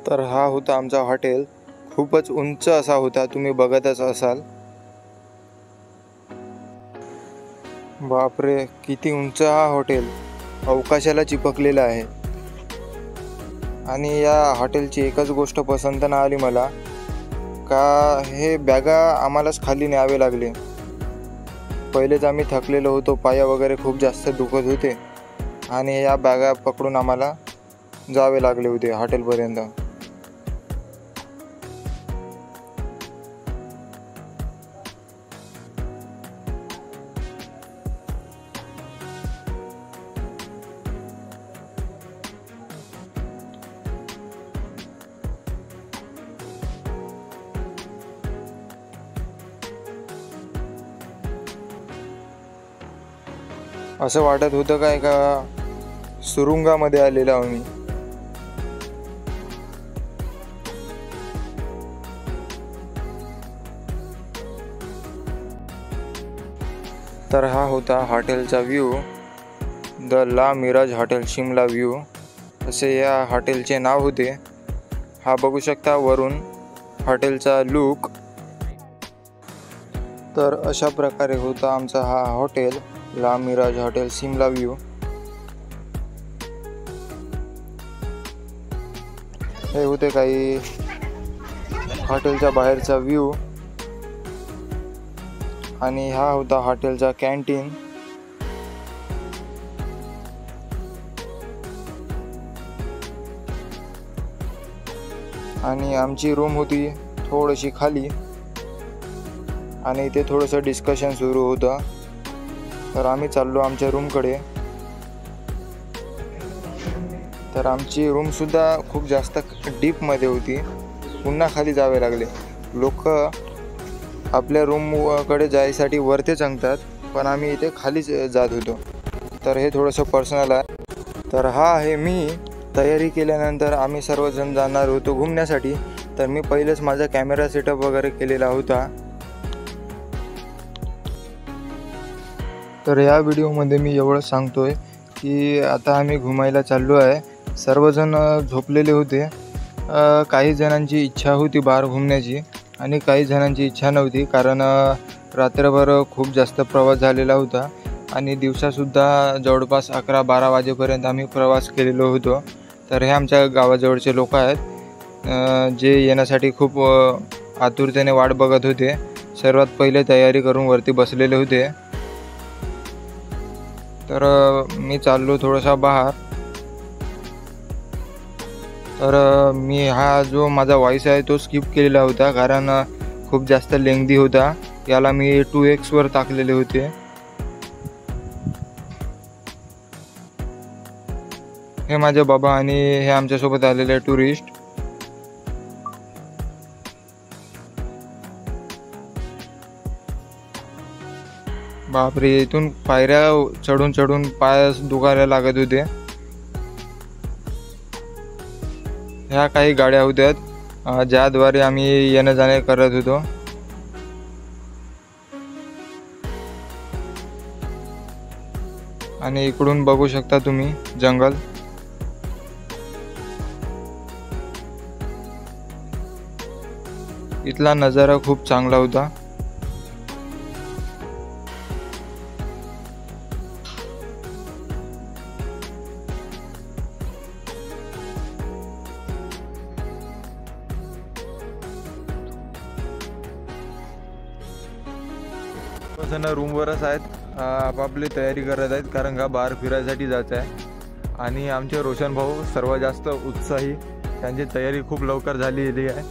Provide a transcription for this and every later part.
तर हा होता आमचा हॉटेल. खूपच उंच असा होता, तुम्ही बघतच असाल. बापरे, किती उंच हा हॉटेल अवकाशाला चिपकलेला आहे. आणि या हॉटेलची एकच गोष्ट पसंत नाही आली मला, का हे बॅगा आम्हालाच खाली न्यावे लागले. पहिलेच आम्ही थकलेलो होतो, पाय वगैरे खूप जास्त दुखत होते आणि या बॅगा पकडून आम्हाला जावे लागले होते हॉटेलपर्यंत. असं वाटत होतं का एका सुरुंगामध्ये आलेलो आम्ही. तर हा होता हॉटेलचा व्ह्यू, द ला मिराज हॉटेल शिमला व्ह्यू असे या हॉटेलचे नाव होते. हा बघू शकता वरून हॉटेलचा लुक. तर अशा प्रकारे होता आमचा हा हॉटेल, ला मिराज हॉटेल शिमला व्ह्यू. हे होते काही हॉटेलच्या बाहेरचा व्ह्यू आणि हा होता हॉटेलचा कॅन्टीन. आणि आमची रूम होती थोडीशी खाली आणि इथे थोडंसं डिस्कशन सुरू होतं. तर आम्ही चाललो आमच्या रूमकडे. तर आमची रूमसुद्धा खूप जास्त डीपमध्ये होती, पुन्हा खाली जावे लागले. लोक आपल्या रूमकडे जायसाठी वरती सांगतात, पण आम्ही इथे खालीच जात होतो. तर हे थोडंसं पर्सनल आहे. तर हा आहे मी. तयारी केल्यानंतर आम्ही सर्वजण जाणार होतो घुमण्यासाठी. तर मी पहिलेच माझा कॅमेरा सेटअप वगैरे केलेला होता. तर या व्हिडिओमध्ये मी एवढंच सांगतोय की आता आम्ही घुमायला चाललो आहे. सर्वजण झोपलेले होते. काही जणांची इच्छा होती बाहेर घुमण्याची आणि काही जणांची इच्छा नव्हती, कारण रात्रभर खूप जास्त प्रवास झालेला होता आणि दिवसासुद्धा जवळपास 11-12 वाजेपर्यंत आम्ही प्रवास केलेलो होतो. तर हे आमच्या गावाजवळचे लोक आहेत, जे येण्यासाठी खूप आतुरतेने वाट बघत होते. सर्वात पहिले तयारी करून वरती बसलेले होते. तर मी चाललो थोडासा बाहेर. तर मी हा जो माझा वॉइस आहे तो स्किप केलेला होता, कारण खूप जास्त लेंथी होता. याला मी 2x वर टाकलेले होते. हे माझे बाबा आणि हे आमच्यासोबत आलेले टुरिस्ट. बापरे, इथून पायऱ्या चढून चढून पाय दुखायला लागत होते. ह्या काही गाड्या होत्या ज्याद्वारे आम्ही येणं जाणे करत होतो. आणि इकडून बघू शकता तुम्ही जंगल. इथला नजारा खूप चांगला होता. जण रूमवरच आहेत, आपापली तयारी करत आहेत, कारण का बाहेर फिरायसाठी जायचं आहे. आणि आमचे रोशन भाऊ सर्वात जास्त उत्साही, त्यांची तयारी खूप लवकर झालेली आहे.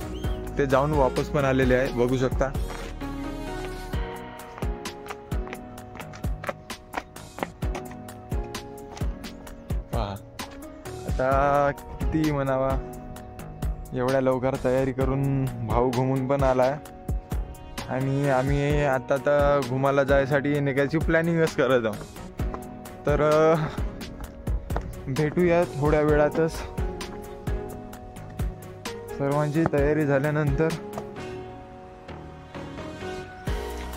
ते जाऊन वापस पण आलेले आहे, बघू शकता. पहा आता किती म्हणावा, एवढ्या लवकर तयारी करून भाऊ घुमून पण आला आहे. आणि आम्ही आता घुमायला जायसाठी निघायची प्लॅनिंगच करत आहोत. तर भेटूया थोड्या वेळातच. सर्वांची तयारी झाल्यानंतर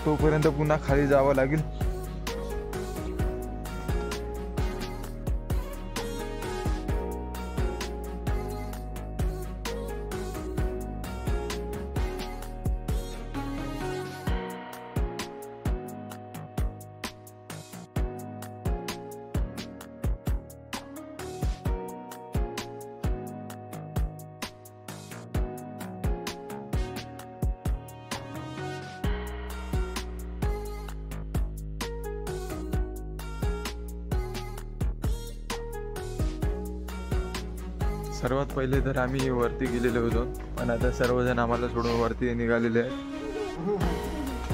तोपर्यंत पुन्हा खाली जावं लागेल. सर्वात पहिले तर आम्ही वरती गेलेलो होतो, पण आता सर्वजण आम्हाला सोडून वरती निघालेले आहेत.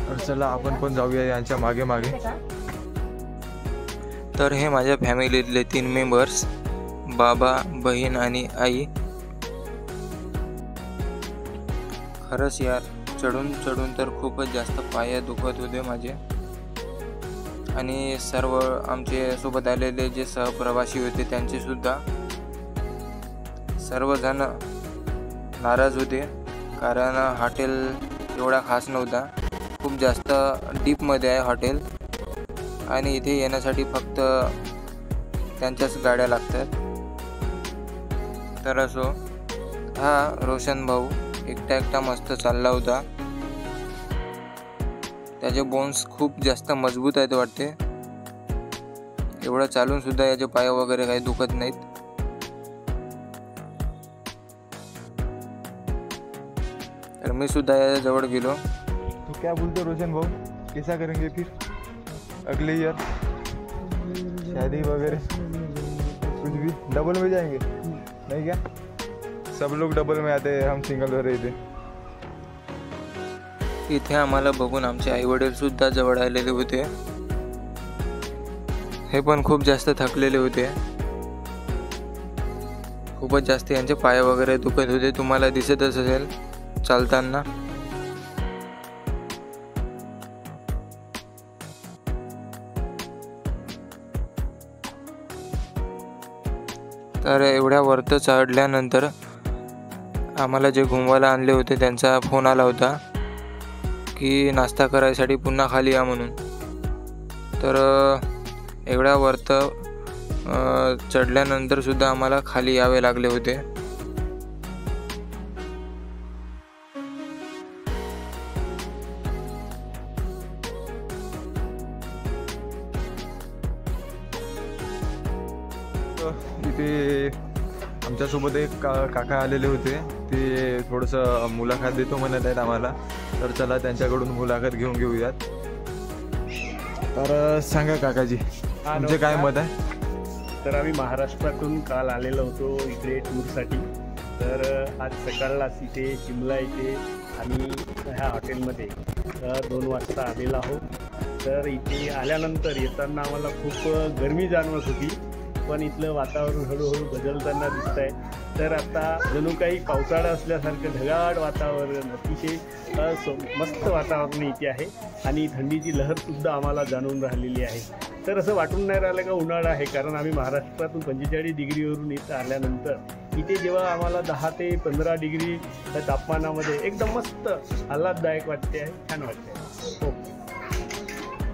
तर चला आपण पण जाऊया यांच्या मागे मागे. तर हे माझ्या फॅमिलीतले 3 मेंबर्स, बाबा, बहीण आणि आई. खरंच यार, चढून चढून तर खूपच जास्त पाय दुखत होते माझे. आणि सर्व आमचे सोबत आलेले जे सहप्रवासी होते त्यांचे सुद्धा सर्वजण नाराज होते, कारण हॉटेल एवढा खास नव्हता. खूप जास्त डीपमध्ये आहे हॉटेल आणि इथे येण्यासाठी फक्त त्यांच्याच गाड्या लागतात. तर असो, हा रोशन भाऊ एकटा मस्त चालला होता. त्याचे बोन्स खूप जास्त मजबूत आहेत वाटते. एवढं चालून सुद्धा याचे पाय वगैरे काही दुखत नाहीत. तर मी सुद्धा याच्या जवळ गेलो. तू क्या बोलते रोशन भाऊ, कैसा करेंगे फिर अगले ईयर, शादी वगैरह कुछ भी डबल में जाएंगे? नहीं क्या, सब लोग डबल में आते हैं, हम सिंगल हो रहे थे. इथे आम्हाला बघून आमचे आई वडील सुद्धा जवळ आलेले होते. हे पण खूप जास्त थकलेले होते. खूपच जास्त यांचे पाय वगैरे दुखत होते, तुम्हाला दिसतच असेल चालताना. तर एवढ्या वरती चढल्यानंतर आम्हाला जे घुमवायला आणले होते त्यांचा फोन आला होता की नाश्ता करायसाठी पुन्हा खाली या म्हणून. तर एवढ्या वरती चढल्यानंतर सुद्धा आम्हाला खाली यावे लागले होते. इथे आमच्यासोबत एक काका आलेले होते, ते थोडंसं मुलाखत देतो म्हणत आहेत आम्हाला. तर चला त्यांच्याकडून मुलाखत घेऊयात. तर सांगा काकाजी, तुमचे काय मत आहे? तर आम्ही महाराष्ट्रातून काल आलेलो होतो इकडे टूरसाठी. तर आज सकाळलाच इथे शिमला इथे आम्ही ह्या हॉटेलमध्ये 2 वाजता आलेलो आहोत. तर इथे आल्यानंतर येताना आम्हाला खूप गरमी जाणवत होती, पण इथलं वातावरण हळूहळू बदलताना दिसत आहे. तर आता जणू काही पावसाळा असल्यासारखं ढगाळ वातावरण, अतिशय मस्त वातावरण इथे आहे आणि थंडीची लहरसुद्धा आम्हाला जाणवून राहिलेली आहे. तर असं वाटून नाही राहिलं का उन्हाळा आहे, कारण आम्ही महाराष्ट्रातून 45 डिग्रीवरून इथं आल्यानंतर इथे जेव्हा आम्हाला 10 ते 15 डिग्री तापमानामध्ये एकदम मस्त आल्हाददायक वाटते आहे, छान वाटते. हो,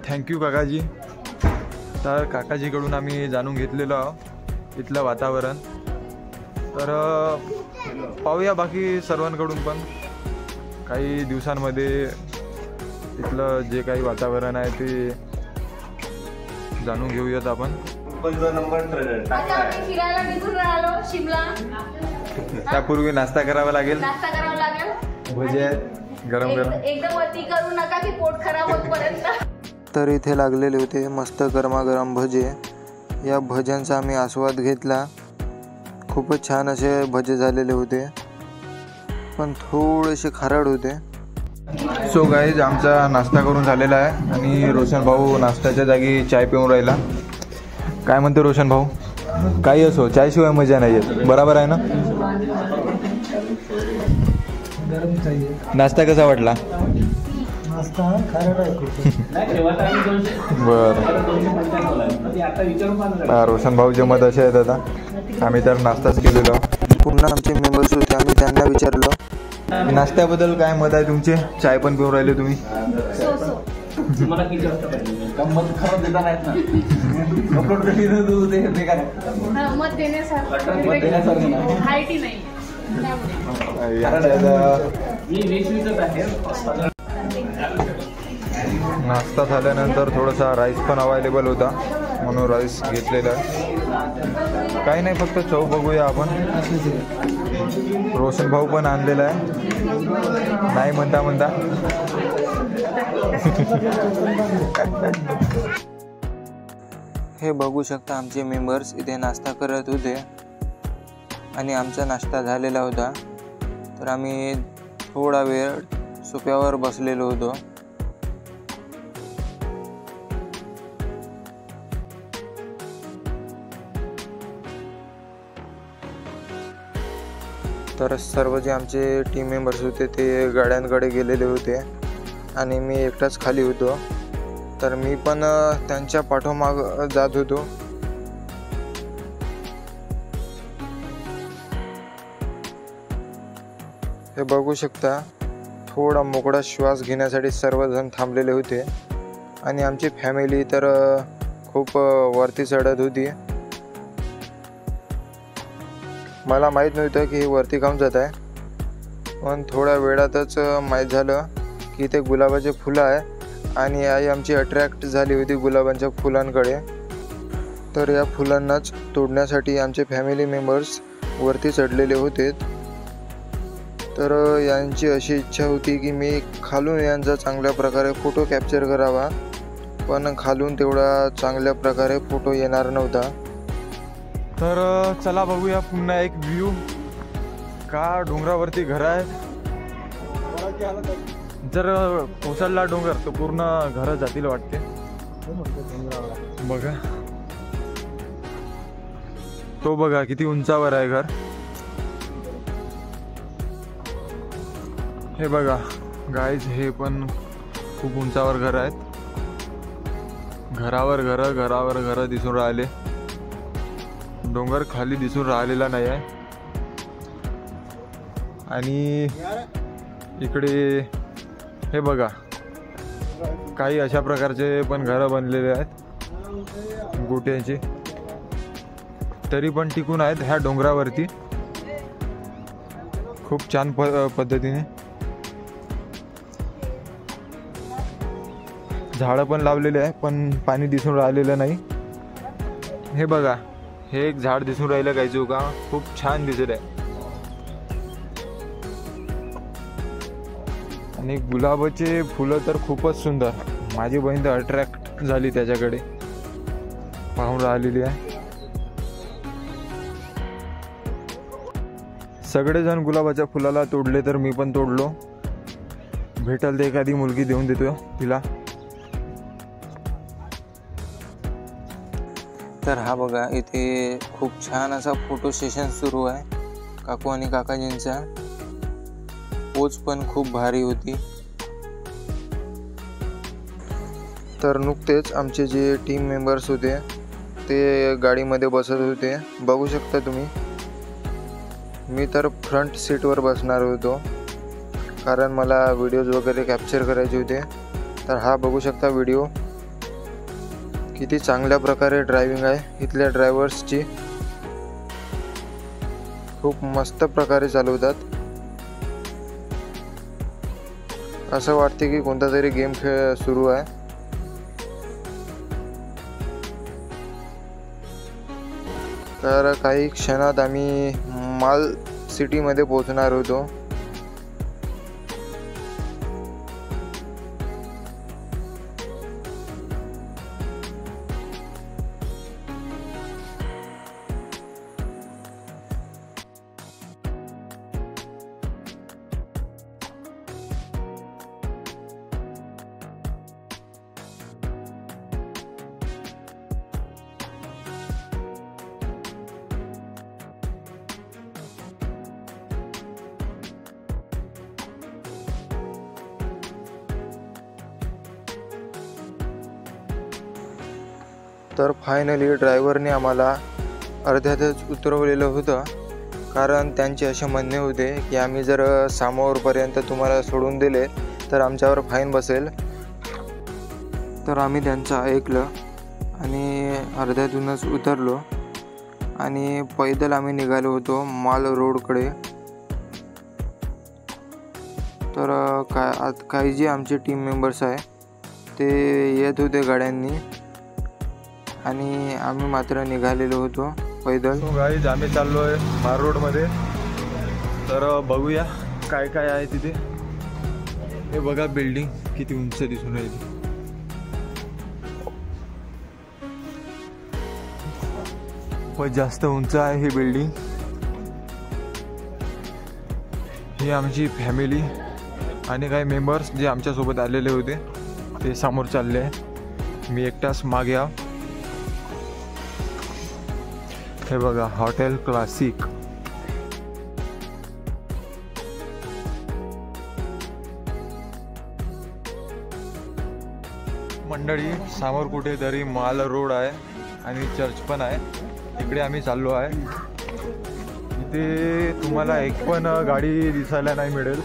थँक्यू काकाजी. तर काकाजीकडून आम्ही जाणून घेतलेलं आहोत इथलं वातावरण. तर पाहूया बाकी सर्वांकडून पण काही दिवसांमध्ये इथलं जे काही वातावरण आहे ते जाणून घेऊयात आपण. फिरायला निघून राहिलो शिमला. त्यापूर्वी नाश्ता करावा लागेल. भजे गरम गरम, एकदम अति करू नका की पोट खराब होईपर्यंत. तर इथे लागलेले होते मस्त गरमागरम भजे. या भज्यांचा आम्ही आस्वाद घेतला. खूपच छान असे भजे झालेले होते, पण थोडेसे खारट होते. सो गाईज, आमचा नाश्ता करून झालेला आहे आणि रोशन भाऊ नाश्त्याच्या जागी चाय पिऊन राहिला. काय म्हणते रोशन भाऊ? काही असो, चायशिवाय मजा नाही येत, बरोबर आहे ना? नाश्ता कसा वाटला? बरं, रोशन भाऊचे मत असे आहेत. आता आम्ही तर नाश्ताच केलेलो. पुन्हा आमचे मेंबर्स होते, आम्ही त्यांना विचारलं नाश्त्याबद्दल काय मत आहे तुमचे. चाय पण पिऊन राहिले तुम्ही. नाश्ता झाल्यानंतर थोडासा राईस पण अवेलेबल होता, म्हणून राईस घेतलेला आहे. काही नाही, फक्त चव बघूया आपण. रोशन भाऊ पण आणलेला आहे, नाही म्हणता हे बघू शकता. आमचे मेंबर्स इथे नाश्ता करत होते आणि आमचा नाश्ता झालेला होता. तर आम्ही थोडा वेळ सोफ्यावर बसलेलो होतो. तर सर्व जे आमचे टीम मेंबर्स होते ते गाड्यांकडे गेलेले होते आणि मी एकटाच खाली होतो. तर मी पण त्यांच्या पाठोमाग जात होतो. हे बघू शकता, थोडा मोकळा श्वास घेण्यासाठी सर्वजण थांबलेले होते आणि आमची फॅमिली तर खूप वरती चढत होती. मला माहीत नव्हतं की वरती काम जात आहे, पण थोड्या वेळातच माहीत झालं की ते गुलाबाचे फुलं आहे आणि आई आमची अट्रॅक्ट झाली होती गुलाबांच्या फुलांकडे. तर या फुलांनाच तोडण्यासाठी आमचे फॅमिली मेंबर्स वरती चढलेले होते. तर यांची अशी इच्छा होती की मी खालून यांचा चांगल्या प्रकारे फोटो कॅप्चर करावा, पण खालून तेवढा चांगल्या प्रकारे फोटो येणार नव्हता. तर चला बघूया पुन्हा एक व्ह्यू. का डोंगरावरती घर आहे. जर कोसळला डोंगर तर पूर्ण घर जातील वाटते. बघा, तो बघा किती उंचावर आहे घर. हे बघा गाईज, हे पण खूप उंचावर घर आहेत. घरावर घर दिसून राहिले. डोंगर खाली दिसून राहिलेला नाही आहे. आणि इकडे हे बघा, काही अशा प्रकारचे पण घरं बनलेले आहेत गोट्याचे, तरी पण टिकून आहेत ह्या डोंगरावरती खूप छान पद्धतीने. झाडं पण लावलेले आहे, पण पाणी दिसून राहिलेलं नाही. हे बघा, हे एक झाड दिसून राहिलं काही चुका, खूप छान दिसत आहे. आणि गुलाबाचे फुलं तर खूपच सुंदर. माझी बहीण तर अट्रॅक्ट झाली त्याच्याकडे पाहून राहिलेली आहे. सगळेजण गुलाबाच्या फुलाला तोडले, तर मी पण तोडलो. भेटल ते एखादी मुलगी देऊन देतो तिला. तर हा बघा, इथे खूप छान असा फोटो सेशन सुरू आहे काकू आणि काकाजींचा. पोच पण खूप भारी होती. तर नुकतेच आमचे जे टीम मेंबर्स होते ते गाडीमध्ये बसत होते. बघू शकता तुम्ही. मी तर फ्रंट सीटवर बसणार होतो, कारण मला व्हिडिओज वगैरे कॅप्चर करायचे होते. तर हा बघू शकता व्हिडिओ. किती चांगल्या प्रकारे ड्रायव्हिंग आहे इथल्या ड्रायव्हर्सची. खूप मस्त प्रकारे चालवतात. असं वाटते की कोणता तरी गेम सुरू आहे. तर काही क्षणात आम्ही माल सिटीमध्ये पोहोचणार होतो. तर फायनली ड्रायव्हरने आम्हाला अर्ध्यातच उतरवलेलं होतं, कारण त्यांचे असे म्हणणे होते की आम्ही जर सामावरपर्यंत तुम्हाला सोडून दिले तर आमच्यावर फाईन बसेल. तर आम्ही त्यांचं ऐकलं आणि अर्ध्यातूनच उतरलो आणि पैदल आम्ही निघालो होतो माल रोडकडे. तर काही जे आमचे टीम मेंबर्स आहे ते येत होते गाड्यांनी आणि आम्ही मात्र निघालेलो होतो पैदल. गाईज, आम्ही चाललो आहे मार रोडमध्ये. तर बघूया काय काय आहे तिथे. हे बघा, बिल्डिंग किती उंच दिसून राहिली. खूपच जास्त उंच आहे ही बिल्डिंग. ही आमची फॅमिली आणि काही मेंबर्स जे आमच्यासोबत आलेले होते ते समोर चालले आहे. मी एकटाच मागे आहे. हे बघा हॉटेल क्लासिक. मंडळी समोर कुठेतरी माल रोड आहे आणि चर्च पण आहे. इकडे आम्ही चाललो आहे. इथे तुम्हाला एक पण गाडी दिसायला नाही मिळेल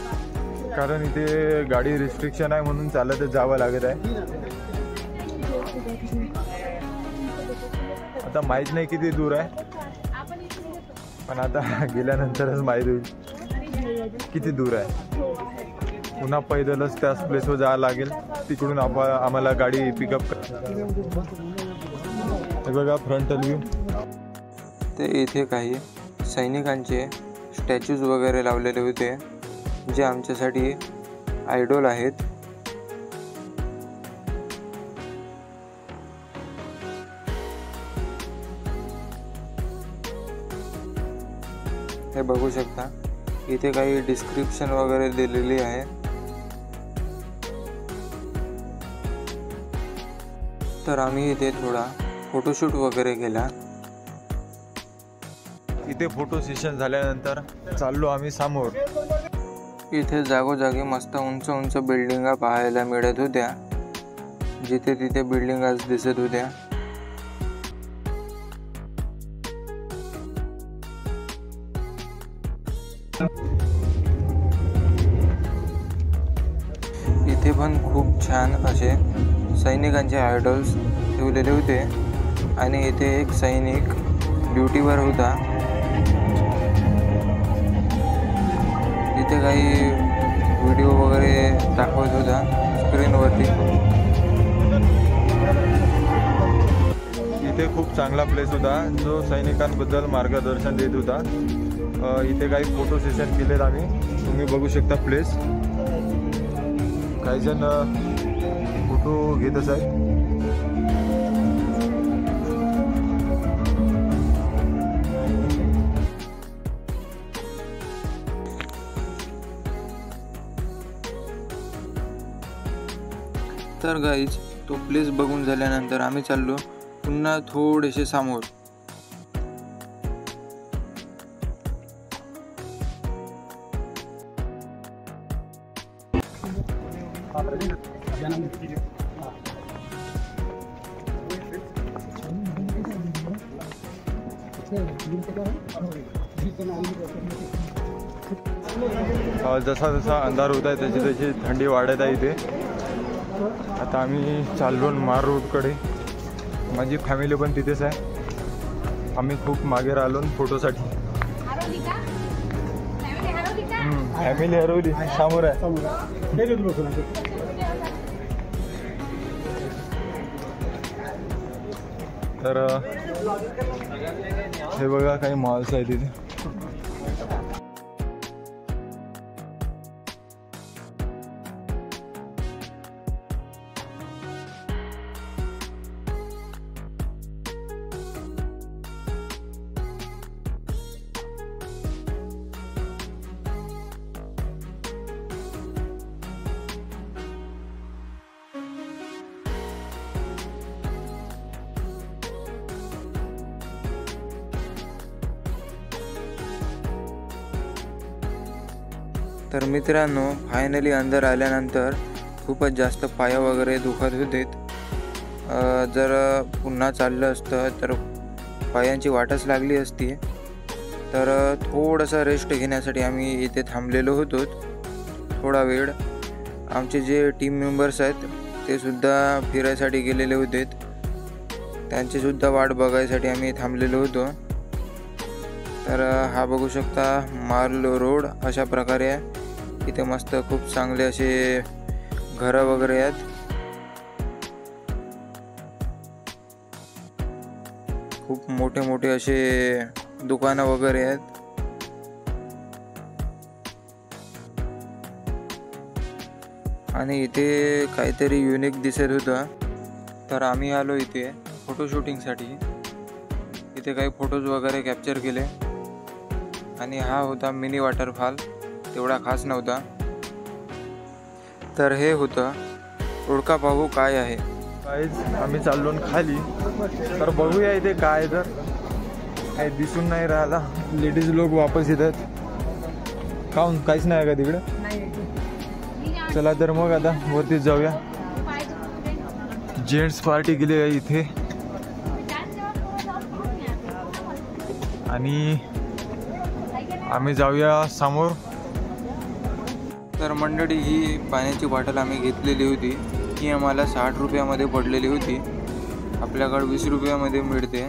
कारण इथे गाडी रिस्ट्रिक्शन आहे म्हणून चालतच जावं लागत आहे. आता माहीत नाही किती दूर आहे पण आता गेल्यानंतरच माहीत होईल किती दूर आहे. पुन्हा पैदलच त्याच प्लेसवर जावं लागेल. तिकडून आम्हाला गाडी पिकअप हे बघा फ्रंटल व्ह्यू. ते इथे काही सैनिकांचे स्टॅच्यूज वगैरे लावलेले होते जे आमच्यासाठी आयडॉल आहेत. हे बघू शकता इथे काही डिस्क्रिप्शन वगैरे दिलेली आहे. तर आम्ही इथे थोडा फोटोशूट वगैरे केला. इथे फोटो सेशन झाल्यानंतर चाललो आम्ही समोर. इथे जागोजागी मस्त उंच उंच बिल्डिंगा पाहायला मिळत होत्या. जिथे तिथे बिल्डिंगाच दिसत होत्या. इथे पण खूप छान असे सैनिकांचे आयडॉल्स ठेवलेले होते आणि इथे एक सैनिक ड्युटीवर होता. इथे काही व्हिडिओ वगैरे दाखवत होता स्क्रीनवरती. इथे खूप चांगला प्लेस होता जो सैनिकांबद्दल मार्गदर्शन देत होता. इथे काही फोटो सेशन केलेत आम्ही. तुम्ही बघू शकता प्लेस. काही जण फोटो घेतच आहेत. तर गाईज तो प्लेस बघून झाल्यानंतर आम्ही चाललो पुन्हा थोडेसे समोर. जसा जसा अंधार होत आहे तशी तशी थंडी वाढत आहे इथे. आता आम्ही चाललो मार रोडकडे. माझी फॅमिली पण तिथेच आहे. आम्ही खूप मागे राहिलो फोटोसाठी. फॅमिली हरवली समोर आहे. तर हे बघा काही मॉल्स आहेत तिथे. तर मित्रांनो फायनली अंदर आल्यानंतर खूपच जास्त पाय वगैरे दुखत होते. जर पुन्हा चाललं असतं तर पायांची वाटच लागली असती. तर थोडंसं रेस्ट घेण्यासाठी आम्ही इथे थांबलेलो होतो थोडा वेळ. आमचे जे टीम मेंबर्स आहेत ते सुद्धा फिरायसाठी गेलेले होते. त्यांचीसुद्धा वाट बघायसाठी आम्ही थांबलेलो होतो. तर हा बघू शकता मार्ल रोड अशा प्रकारे आहे. इथे मस्त खूप चांगले असे घरं वगैरे आहेत. खूप मोठे मोठे असे दुकानं वगैरे आहेत. आणि इथे काहीतरी युनिक दिसत होतं. तर आम्ही आलो इथे फोटो शूटिंगसाठी. इथे काही फोटोज वगैरे कॅप्चर केले आणि हा होता मिनी वॉटरफॉल. तेवढा खास नव्हता. तर हे होतं उडका पाहू काय आहे. काहीच आम्ही चाललो खाली, तर बघूया इथे काय. तर काही दिसून नाही राहिला. लेडीज लोक वापस येतात. काहून काहीच नाही का तिकडे? चला तर मग आता वरती जाऊया. जेंट्स पार्टी केली आहे इथे आणि आम्ही जाऊया समोर. तर मंडळी, ही पाण्याची बॉटल आम्ही घेतलेली होती. ही आम्हाला 60 रुपयामध्ये पडलेली होती. आपल्याकडे 20 रुपयामध्ये मिळते.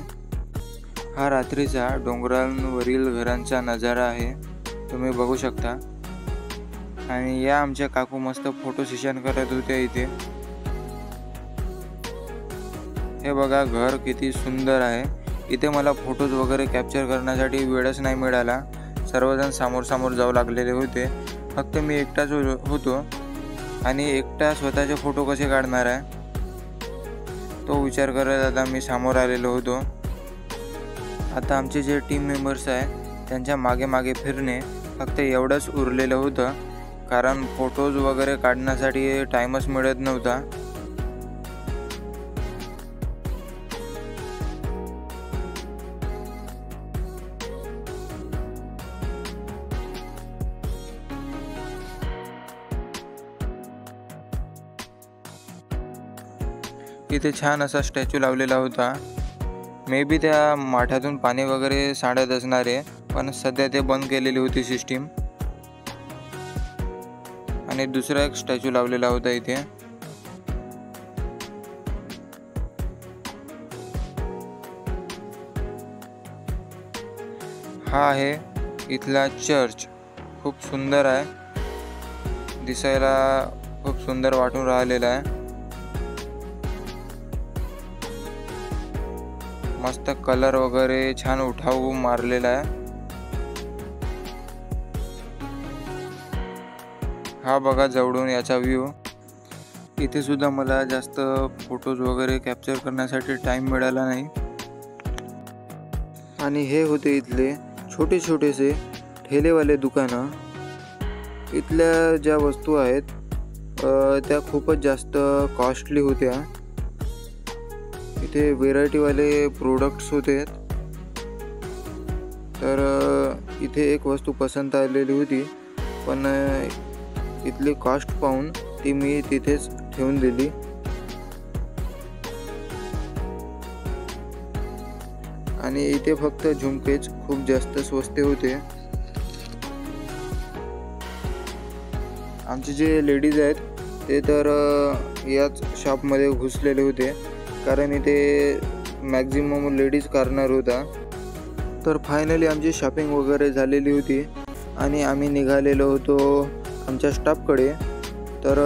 हा रात्रीचा डोंगरांवरील घरांचा नजारा आहे, तुम्ही बघू शकता. आणि या आमच्या काकू मस्त फोटो सेशन करत होत्या इथे. हे बघा घर किती सुंदर आहे. इथे मला फोटोज वगैरे कॅप्चर करण्यासाठी वेळच नाही मिळाला. सर्वजण समोर जाऊ लागलेले होते. फक्त मी एकटाच होतो आणि एकटा स्वतःचे फोटो कसे काढणार आहे तो विचार करत आता मी समोर आलेलो होतो. आता आमचे जे टीम मेंबर्स आहे त्यांच्या मागे फिरणे फक्त एवढंच उरलेलं होतं, कारण फोटोज वगैरे काढण्यासाठी टाईमच मिळत नव्हता. इथे छान असा स्टॅच्यू लावलेला होता. मे बी त्या माठातून पाणी वगैरे सांडत असणार आहे, पण सध्या ते बंद केलेली होती सिस्टीम. आणि दुसरा एक स्टॅच्यू लावलेला होता इथे. हा आहे इथला चर्च. खूप सुंदर आहे, दिसायला खूप सुंदर वाटून राहिलेला आहे. मस्त कलर वगैरे छान उठाव मारलेला आहे. हा बघा जवळून याचा व्ह्यू. इथे सुद्धा मला जास्त फोटोज वगैरे कॅप्चर करण्यासाठी टाइम मिळाला नाही. आणि हे होते इथले छोटेसे ठेलेवाले दुकानं. इथल्या ज्या वस्तू आहेत त्या खूपच जास्त कॉस्टली होत्या. इथे व्हेरायटीवाले प्रोडक्ट्स होते. तर इथे एक वस्तू पसंत आलेली होती, पण इथली कॉस्ट पाहून ती मी तिथेच ठेवून दिली. आणि इथे फक्त झुमकेच खूप जास्त स्वस्त होते. आमचे जे लेडीज आहेत ते तर याच शॉपमध्ये घुसलेले होते, कारण इथे मॅक्झिमम लेडीज कॉर्नर होता. तर फायनली आमची शॉपिंग वगैरे झालेली होती आणि आम्ही निघालेलो होतो आमच्या स्टॉपकडे. तर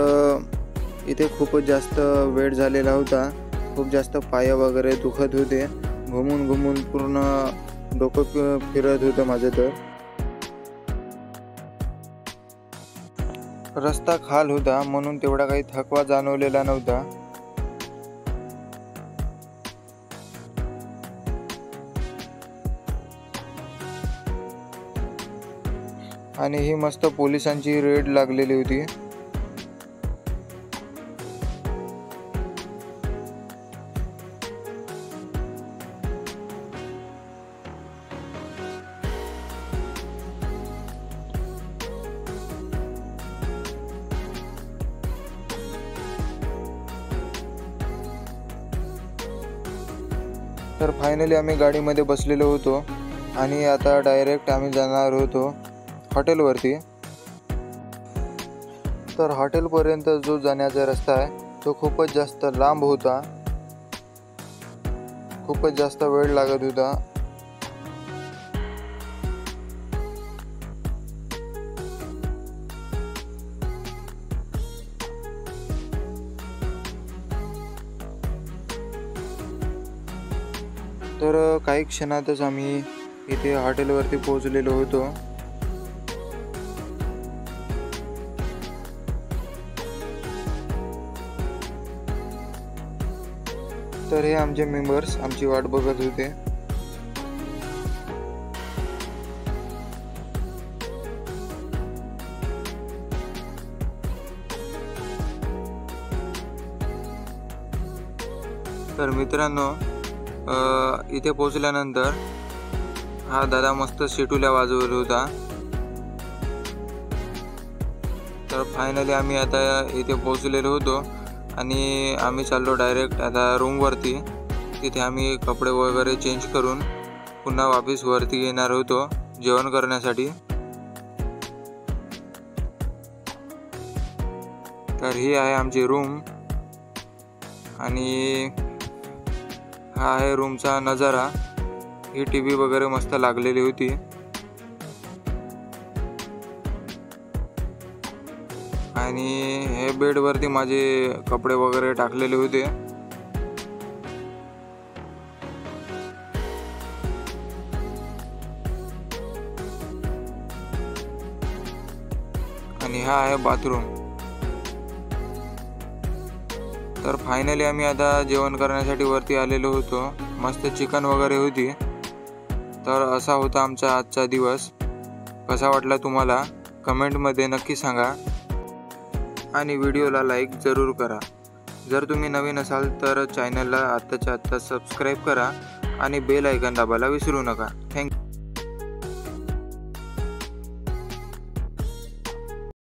इथे खूपच जास्त वेळ झालेला होता. खूप जास्त पाय वगैरे दुखत होते. घुमून पूर्ण डोकं फिरत होतं माझं. तर रस्ता खाल होता म्हणून तेवढा काही थकवा जाणवलेला नव्हता. आणि ही मस्त पोलिसांची रेड लागलेली होती. तर फायनली आम्ही गाडीमध्ये बसलेलो होतो आणि आता डायरेक्ट आम्ही जाणार होतो हॉटेलवरती. तर हॉटेलपर्यंत जो जाण्याचा रस्ता आहे तो खूपच जास्त लांब होता. खूपच जास्त वेळ लागत होता. तर काही क्षणातच आम्ही इथे हॉटेलवरती पोहोचलेलो होतो. तर हे आमचे मेंबर्स आमची वाट बघत होते. तर मित्रांनो, इथे पोचल्यानंतर हा दादा मस्त शेटुल्या वाजवत होता. तर फायनली आम्ही आता इथे पोचलेलो होतो आणि आम्ही चाललो डायरेक्ट आता रूमवरती. तिथे आम्ही कपडे वगैरे चेंज करून पुन्हा वापस वरती येणार होतो जेवण करण्यासाठी. तर ही आहे आमची रूम आणि हा आहे रूमचा नजारा. ही टीव्ही वगैरे मस्त लागलेली होती. आणि हे बेडवरती माझे कपडे वगैरे टाकलेले होते. आणि हा आहे बाथरूम. तर फायनली आम्ही आता जेवण करण्यासाठी वरती आलेलो होतो. मस्त चिकन वगैरे होती. तर असा होता आमचा आजचा दिवस. कसा वाटला तुम्हाला कमेंटमध्ये नक्की सांगा आणि व्हिडिओला लाईक जरूर करा. जर तुम्ही नवीन असाल तर चॅनलला आत्ताच्या आत्ता सबस्क्राईब करा आणि बेल आयकॉन दाबायला विसरू नका. थँक्यू.